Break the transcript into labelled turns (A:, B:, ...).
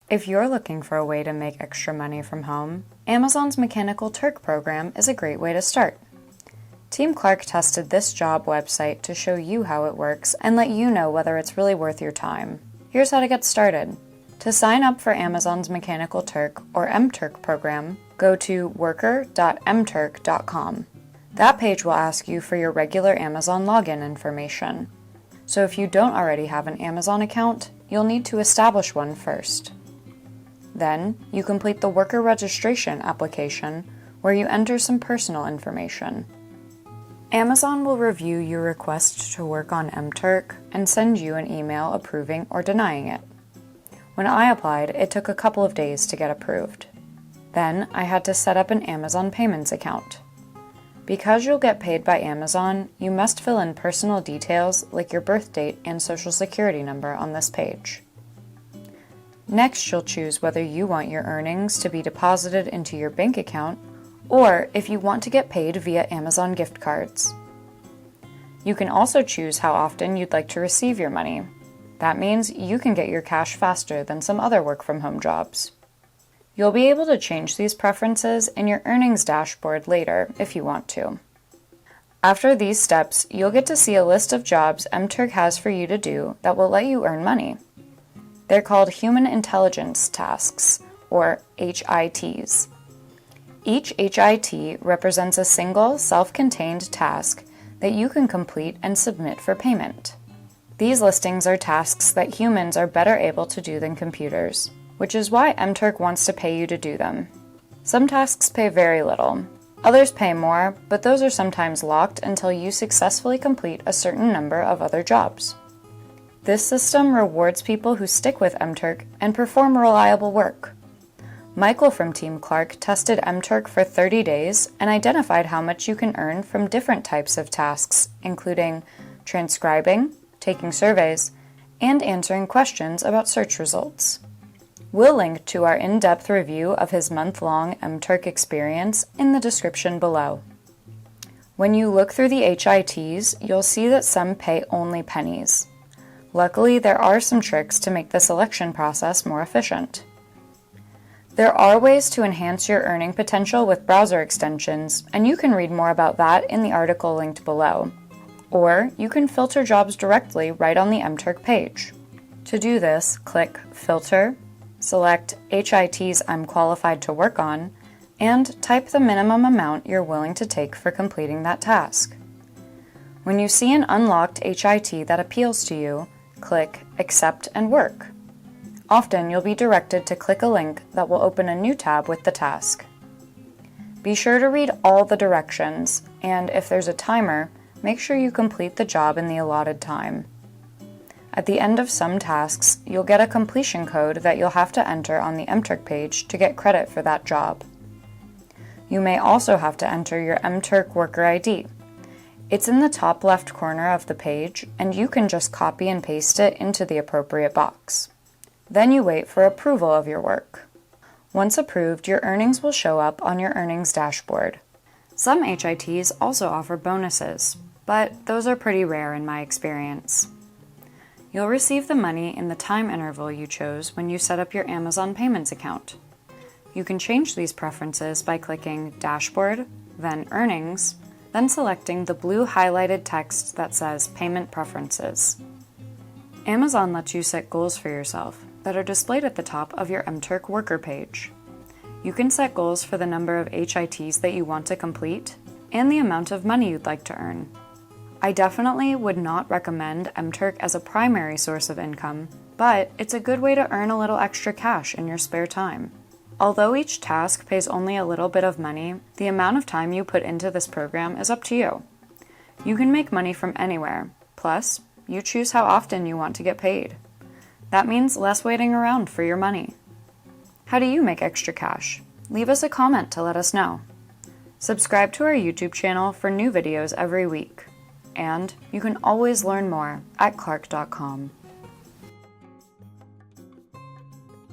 A: If you're looking for a way to make extra money from home, Amazon's Mechanical Turk program is a great way to start. Team Clark tested this job website to show you how it works and let you know whether it's really worth your time. Here's how to get started. To sign up for Amazon's Mechanical Turk or MTurk program, go to worker.mturk.com. That page will ask you for your regular Amazon login information. So if you don't already have an Amazon account, you'll need to establish one first. Then, you complete the worker registration application, where you enter some personal information. Amazon will review your request to work on MTurk and send you an email approving or denying it. When I applied, it took a couple of days to get approved. Then, I had to set up an Amazon Payments account. Because you'll get paid by Amazon, you must fill in personal details like your birth date and social security number on this page. Next, you'll choose whether you want your earnings to be deposited into your bank account or if you want to get paid via Amazon gift cards. You can also choose how often you'd like to receive your money. That means you can get your cash faster than some other work-from-home jobs. You'll be able to change these preferences in your earnings dashboard later if you want to. After these steps, you'll get to see a list of jobs MTurk has for you to do that will let you earn money. They're called Human Intelligence Tasks, or HITs. Each HIT represents a single, self-contained task that you can complete and submit for payment. These listings are tasks that humans are better able to do than computers, which is why MTurk wants to pay you to do them. Some tasks pay very little. Others pay more, but those are sometimes locked until you successfully complete a certain number of other jobs. This system rewards people who stick with MTurk and perform reliable work. Michael from Team Clark tested MTurk for 30 days and identified how much you can earn from different types of tasks, including transcribing, taking surveys, and answering questions about search results. We'll link to our in-depth review of his month-long MTurk experience in the description below. When you look through the HITs, you'll see that some pay only pennies. Luckily, there are some tricks to make the selection process more efficient. There are ways to enhance your earning potential with browser extensions, and you can read more about that in the article linked below. Or you can filter jobs directly right on the MTurk page. To do this, click Filter, select HITs I'm qualified to work on, and type the minimum amount you're willing to take for completing that task. When you see an unlocked HIT that appeals to you, click Accept and Work. Often you'll be directed to click a link that will open a new tab with the task. Be sure to read all the directions, and if there's a timer, make sure you complete the job in the allotted time. At the end of some tasks, you'll get a completion code that you'll have to enter on the MTurk page to get credit for that job. You may also have to enter your MTurk worker ID. It's in the top left corner of the page, and you can just copy and paste it into the appropriate box. Then you wait for approval of your work. Once approved, your earnings will show up on your earnings dashboard. Some HITs also offer bonuses, but those are pretty rare in my experience. You'll receive the money in the time interval you chose when you set up your Amazon Payments account. You can change these preferences by clicking Dashboard, then Earnings, then selecting the blue highlighted text that says Payment Preferences. Amazon lets you set goals for yourself that are displayed at the top of your MTurk worker page. You can set goals for the number of HITs that you want to complete and the amount of money you'd like to earn. I definitely would not recommend MTurk as a primary source of income, but it's a good way to earn a little extra cash in your spare time. Although each task pays only a little bit of money, the amount of time you put into this program is up to you. You can make money from anywhere, plus, you choose how often you want to get paid. That means less waiting around for your money. How do you make extra cash? Leave us a comment to let us know. Subscribe to our YouTube channel for new videos every week. And you can always learn more at clark.com.